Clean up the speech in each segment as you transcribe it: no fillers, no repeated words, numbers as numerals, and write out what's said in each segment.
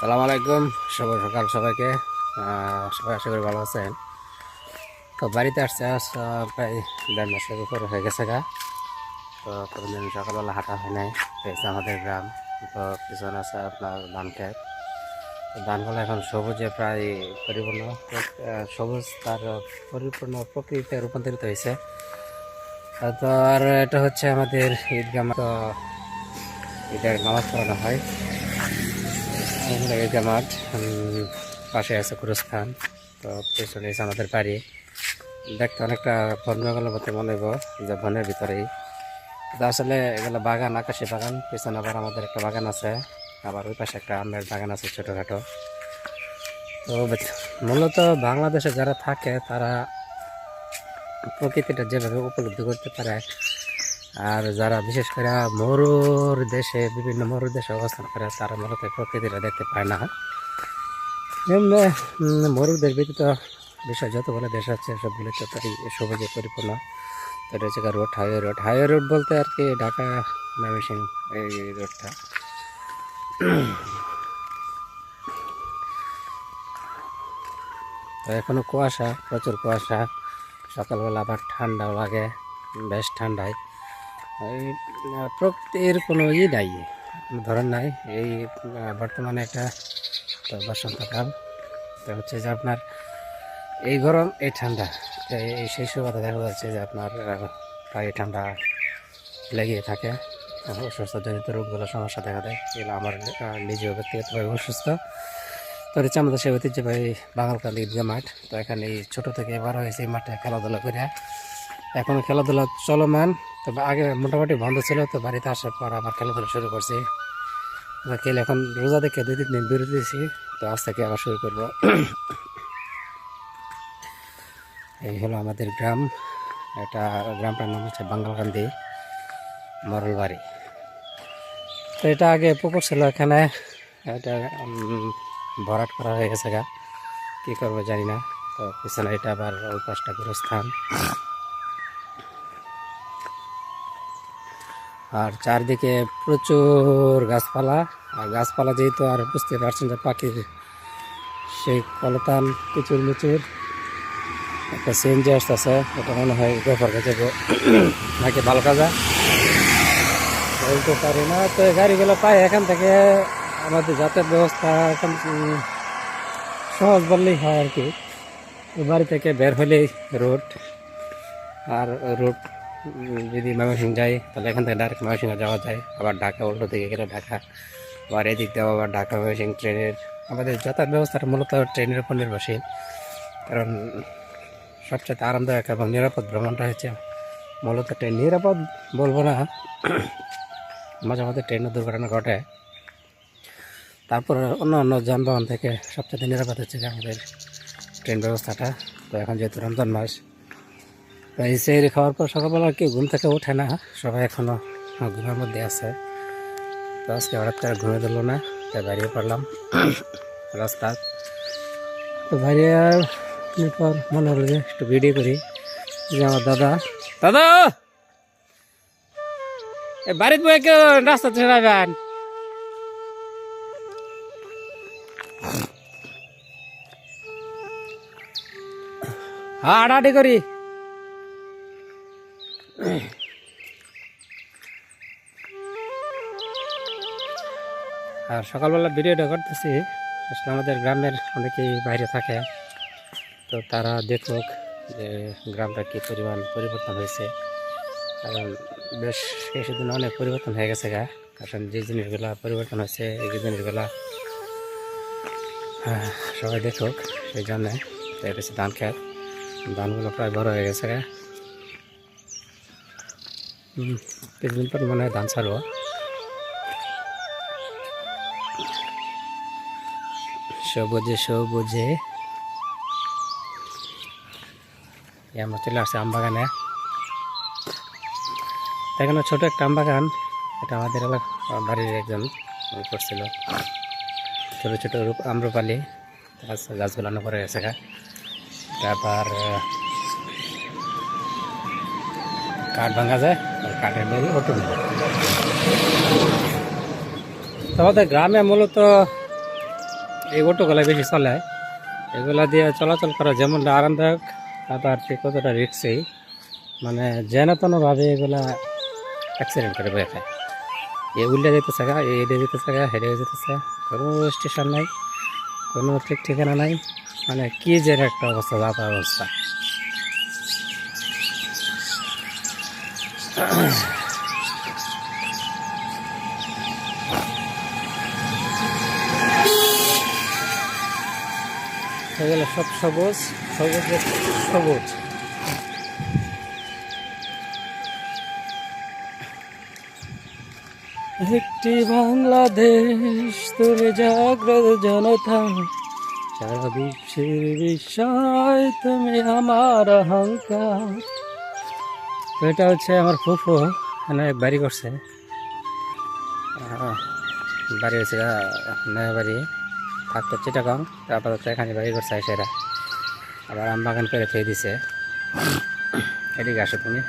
সালাম আলাইকুম, শুভ সকাল সবাইকে। সবাই আশা করি ভালো আছেন। তো বাড়িতে আসছে আজ প্রায় 1.5 মাসের উপর হয়ে গেছে গা। তো প্রতিদিন সকালবেলা হাঁটা হয় নাই। হয়েছে আমাদের গ্রাম। তো পিছনে আছে আপনার ধান ক্ষেত। তো ধানগুলো এখন সবুজে প্রায় পরিপূর্ণ, সবুজ তার পরিপূর্ণ প্রকৃতিতে রূপান্তরিত হয়েছে। তো আর এটা হচ্ছে আমাদের ঈদগাহ। তো ঈদের নামাজ পড়ানো হয় ঈদগাহ মাঠ। পাশে আছে কুরস্থান। তো পেছনে এসে আমাদের বাড়ি। দেখতে অনেকটা বন জঙ্গলের মতো মনে হইব, যে বনের ভিতরেই। তো আসলে এগুলো বাগান, আকাশি বাগান। পেছনে আবার আমাদের একটা বাগান আছে, আবার ওই পাশে একটা আমের বাগান আছে ছোটোখাটো। তো মূলত বাংলাদেশে যারা থাকে তারা প্রকৃতিটা যেভাবে উপলব্ধি করতে পারে, আর যারা বিশেষ করে বিভিন্ন মরুর দেশে অবস্থান করে, তারা মূলত প্রকৃতিটা দেখতে পায় না। এমনি মরুদের ব্যতীত বিশ্বের যতগুলো দেশ আছে সবগুলোতে তাই সবুজে পরিপূর্ণ। তো এটা হচ্ছে হাইওয়ে রোড বলতে আর কি ঢাকা ময়মনসিংহ এই রোডটা। তো এখনো কুয়াশা, প্রচুর কুয়াশা। সকালবেলা আবার ঠান্ডাও লাগে, বেশ ঠান্ডায়। এই প্রকৃতির কোনো নাই, ধরেন নাই। এই বর্তমানে একটা বসন্তকাল। তো হচ্ছে যে আপনার এই গরম এই ঠান্ডা, এই সেই সুবাদে দেখা যাচ্ছে যে আপনার প্রায় ঠান্ডা লেগে থাকে। অসুস্থজনিত রোগগুলো সমস্যা দেখা দেয়। এগুলো আমার নিজেও ব্যক্তিগতভাবে অসুস্থ। তো হচ্ছে আমাদের সেই ঐতিহ্যবাহী বাঙালকালী ঈদগাহ মাঠ। তো এখানে এই ছোটো থেকে এবার হয়েছে এই মাঠে খেলাধুলা করে। এখন খেলাধুলা চলমান। তবে আগে মোটামুটি বন্ধ ছিল, তো বাড়িতে আসার পর আবার খেলাধুলা শুরু করছি। খেলে এখন রোজা দেখে 2-3 দিন বিরতি দিয়েছি, তো আজ থেকে আবার শুরু করবো। এই হলো আমাদের গ্রাম। এটা গ্রামটার নাম হচ্ছে বাঙ্গালকান্দি মরলবাড়ি। তো এটা আগে পুকুর ছিল এখানে, এটা ভরাট করা হয়ে গেছে গা, কী করবো জানি না। তো পিছনে এটা আবার ওই পাশটা গুরুস্থান। আর চারদিকে প্রচুর গাছপালা। আর গাছপালা যেহেতু আর বুঝতে পারছেন যে পাখির সেই কলতান প্রচুর মুচুর। একটা সিএনজি আসতেছে, এটা মনে হয় গোফর কাছে নাকি ভালো কাজা বলতে পারি না। তো গাড়িগুলো পাই এখান থেকে। আমাদের যাতায়াত ব্যবস্থা এখন সহজ বললেই হয় আর কি। বাড়ি থেকে বের হলেই রোড। আর রোড যদি ময়মনসিংহ যাই তাহলে এখান থেকে ডাইরেক্ট ময়মনসিংহ যাওয়া যায়। আবার ঢাকা উল্টো দিকে গেলে ঢাকা, আবার এদিক দিয়ে আবার ঢাকা ময়মনসিংহ ট্রেনের। আমাদের যাতায়াত ব্যবস্থাটা মূলত ট্রেনের উপর নির্ভরশীল, কারণ সবচেয়ে আরামদায়ক এবং নিরাপদ ভ্রমণটা হচ্ছে মূলত ট্রেন। নিরাপদ বলবো না, মাঝে মাঝে ট্রেনের দুর্ঘটনা ঘটে। তারপর অন্য অন্য যানবাহন থেকে সবচেয়ে নিরাপদ হচ্ছে যে আমাদের ট্রেন ব্যবস্থাটা। তো এখন যেহেতু রমজান মাস, তাই সেই খাওয়ার পর সকালবেলা কেউ ঘুম থেকে ওঠে না, সবাই এখনও ঘুমের মধ্যে আছে। তো আজকে হঠাৎ করে ঘুমিয়ে দিল না, তাই বেরিয়ে পড়লাম রাস্তা। তো বেরিয়ে পর মনে হলো যে একটু ভিডিও করি। যে আমার দাদা দাদা বাড়িতে বয়ে কেউ রাস্তা ছেড়াবেন। হাঁটাহাঁটি করি। আর সকালবেলা ভিডিওটা করতেছি, আসলে আমাদের গ্রামের অনেকেই বাইরে থাকে, তো তারা দেখুক যে গ্রামটা কী পরিমাণ পরিবর্তন হয়েছে। কারণ বেশ কিছুদিন অনেক পরিবর্তন হয়ে গেছে গা। কারণ যে জিনিসগুলা পরিবর্তন হয়েছে এই জিনিসগুলা সবাই দেখুক, সেই জন্যে। এটা হচ্ছে ধান খেত, ধানগুলো প্রায় বড় হয়ে গেছে গা। কিছুদিন পর মনে হয় ধান ছাড়বো। সবুজে সবুজে আমরা চলে আসছে আম বাগানে। এখানে ছোট একটা আম বাগান, এটা আমাদের বাড়ির একজন করছিল। ছোটো ছোটো আম্রপালি গাছগুলো পরে গেছে গা। তারপর কাঠ ভাঙা যায়, কাঠের মেল ওটু। আমাদের গ্রামে মূলত এই অটোগুলা বেশি চলে, এগুলা দিয়ে চলাচল করা যেমন আরামদায়ক, আবার ঠিক কতটা রিক্সি, মানে যেন তেনভাবে এগুলা অ্যাক্সিডেন্ট করে বয়ে খায়। এ উল্টে যেতেছে গা, এডে যেতেছে গা, হেডে যেতেছে, কোনো স্টেশন নাই, কোনো ঠিক ঠিকানা নাই, মানে কি যে একটা অবস্থা, যাতায়াত অবস্থা। এগুলো সব সবুজ, সবুজ সবুজ। একটি বাংলাদেশ তুমি জাগ্রত জনতা, সারা বিশ্বের বিষয় তুমি আমার অহংকার। তো এটা হচ্ছে আমার ফুফু, এখানে বাড়ি করছে, বাড়ি হচ্ছে নয়া বাড়ি, থাকতো চিটাগাং, আপাতত এখানে বাড়ি করছে সেরা, আবার আম বাগান করে খেয়ে দিছে। এদিকে আসো তুমি।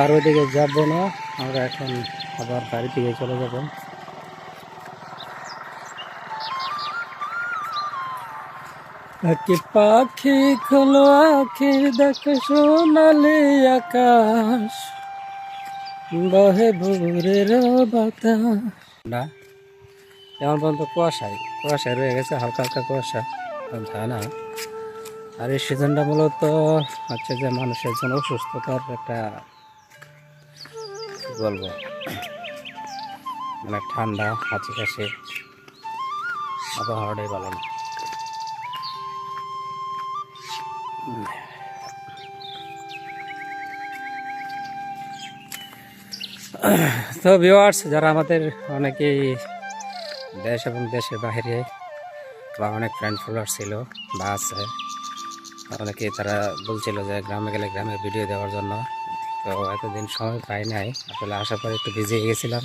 আর ওইদিকে যাবো না আমরা, এখন আবার বাড়ির দিকে চলে যাবো। পাখি খোলো আখি দেখো সোনালি আকাশ, বহে ভোরের বাতাস। না যেমন পর্যন্ত কুয়াশায় রয়ে গেছে, হালকা হালকা কুয়াশা, যায় না। আর এই সিজনটা মূলত হচ্ছে যে মানুষের জন্য অসুস্থতার একটা, কি বলবো, মানে ঠান্ডা হাঁচি কাশি, আবহাওয়াটাই ভালো না। তো ভিউয়ার্স, যারা আমাদের অনেকেই দেশ এবং দেশের বাইরে বা অনেক ফ্রেন্ড ফলোয়ার ছিল বা আছে, অনেকেই তারা বলছিল যে গ্রামে গেলে গ্রামে ভিডিও দেওয়ার জন্য, তো এতদিন সময় পাই নাই আসলে, আসার পরে একটু বিজি হয়ে গেছিলাম।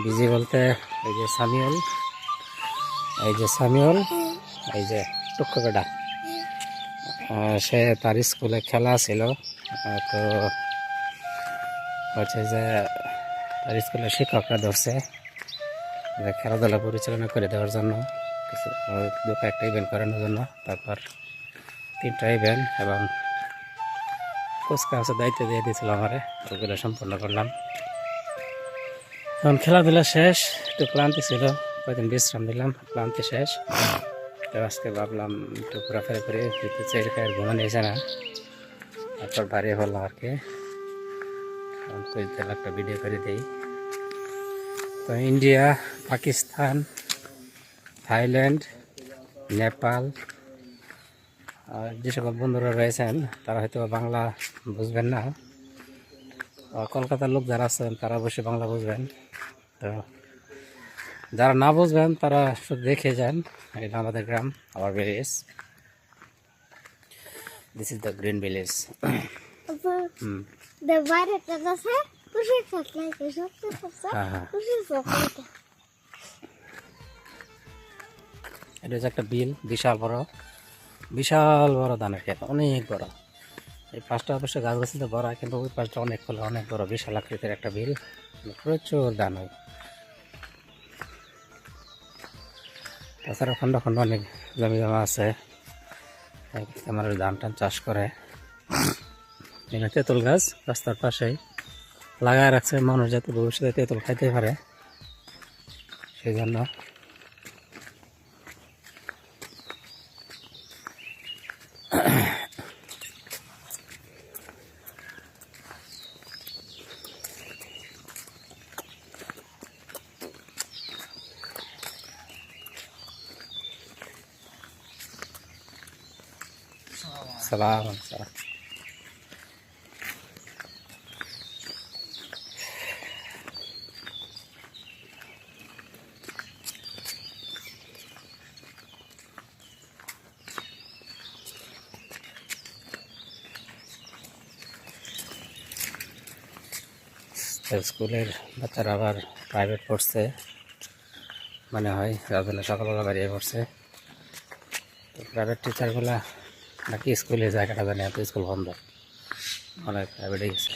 বিজি বলতে এই যে সামিউল, এই যে সামিউল, এই যে টুকটা, সে তার স্কুলে খেলা ছিল, তো হচ্ছে যে তার স্কুলের শিক্ষকরা ধরছে যে খেলাধুলা পরিচালনা করে দেওয়ার জন্য, কিছু দুটো একটা ইভেন্ট করানোর জন্য, তারপর 3টা ইভেন্ট এবং কুচকাওয়াজের দায়িত্ব দিয়ে দিয়েছিল আমারে, ওগুলো সম্পূর্ণ করলাম। এখন খেলাধুলা শেষ, একটু ক্লান্তি ছিল, কয়েকদিন বিশ্রাম দিলাম, ক্লান্তি শেষ। তো আজকে ভাবলাম একটু ঘোরাফেরা করে একটু চেয়ে খাই, ঘুমানো এসে না, তারপর বাড়ি হলাম আর কি, একটা ভিডিও করে দিই। তো ইন্ডিয়া, পাকিস্তান, থাইল্যান্ড, নেপাল, আর যে সকল বন্ধুরা রয়েছেন তারা হয়তো বাংলা বুঝবেন না, কলকাতার লোক যারা আছেন তারা অবশ্যই বাংলা বুঝবেন। তো যারা না বুঝবেন তারা শুধু দেখে যান, এটা আমাদের গ্রাম, our village, this is the green village. এটা হচ্ছে একটা বিল, বিশাল বড় ধানের ক্ষেত, অনেক বড়। এই পাঁচটা অবশ্যই গাছ গাছিতে বড়, কিন্তু ওই পাঁচটা অনেক খোলা, অনেক বড়, বিশাল আকৃতির একটা বিল, প্রচুর ধান হয়। তাছাড়া খন্ড খন্ড অনেক জমি জমা আছে, আমার ধান টান চাষ করে। এখানে তেঁতুল গাছ রাস্তার পাশেই লাগায় রাখছে, মানুষ যাতে ভবিষ্যতে তেঁতুল খাইতে পারে সেই জন্য। সালাম সালাম। স্কুলের বাচ্চারা আবার প্রাইভেট পড়ছে মনে হয়, যার জন্য সকালবেলা বেরিয়ে পড়ছে। তো প্রাইভেট টিচারগুলা নাকি স্কুলের জায়গাটা জানে, এত স্কুল বন্ধ, অনেক প্রাইভেটে গেছে।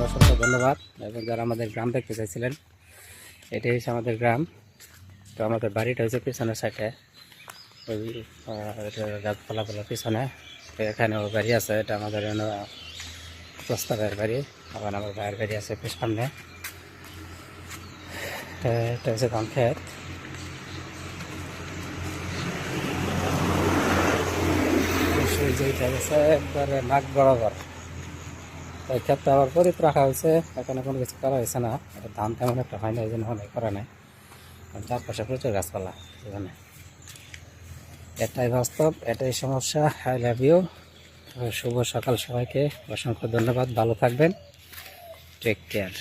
অসংখ্য ধন্যবাদ। এবং যারা আমাদের গ্রাম দেখতে চাইছিলেন, এটাই হচ্ছে আমাদের গ্রাম। তো আমাদের বাড়িটা হচ্ছে পিছনের সাইডে, ওই গাছপালা পিছনে। তো এখানে ওর বাড়ি আছে, এটা আমাদের প্রস্তাবের বাড়ি। আবার আমার ভাইয়ের বাড়ি আছে সামনে। এটা হচ্ছে ধান ক্ষেত। একবারে নাক বরাবর ওই ক্ষেতটা আবার পরিত রাখা হয়েছে, এখানে কোনো কিছু করা হয়েছে না। ধান তেমন একটা হয় না, এই জন্য অনেক করা নেই। চারপাশে প্রচুর গাছপালা এখানে। এটাই বাস্তব, এটাই সমস্যা। I love you. শুভ সকাল সবাইকে, অসংখ্য ধন্যবাদ। ভালো থাকবেন, টেক কেয়ার।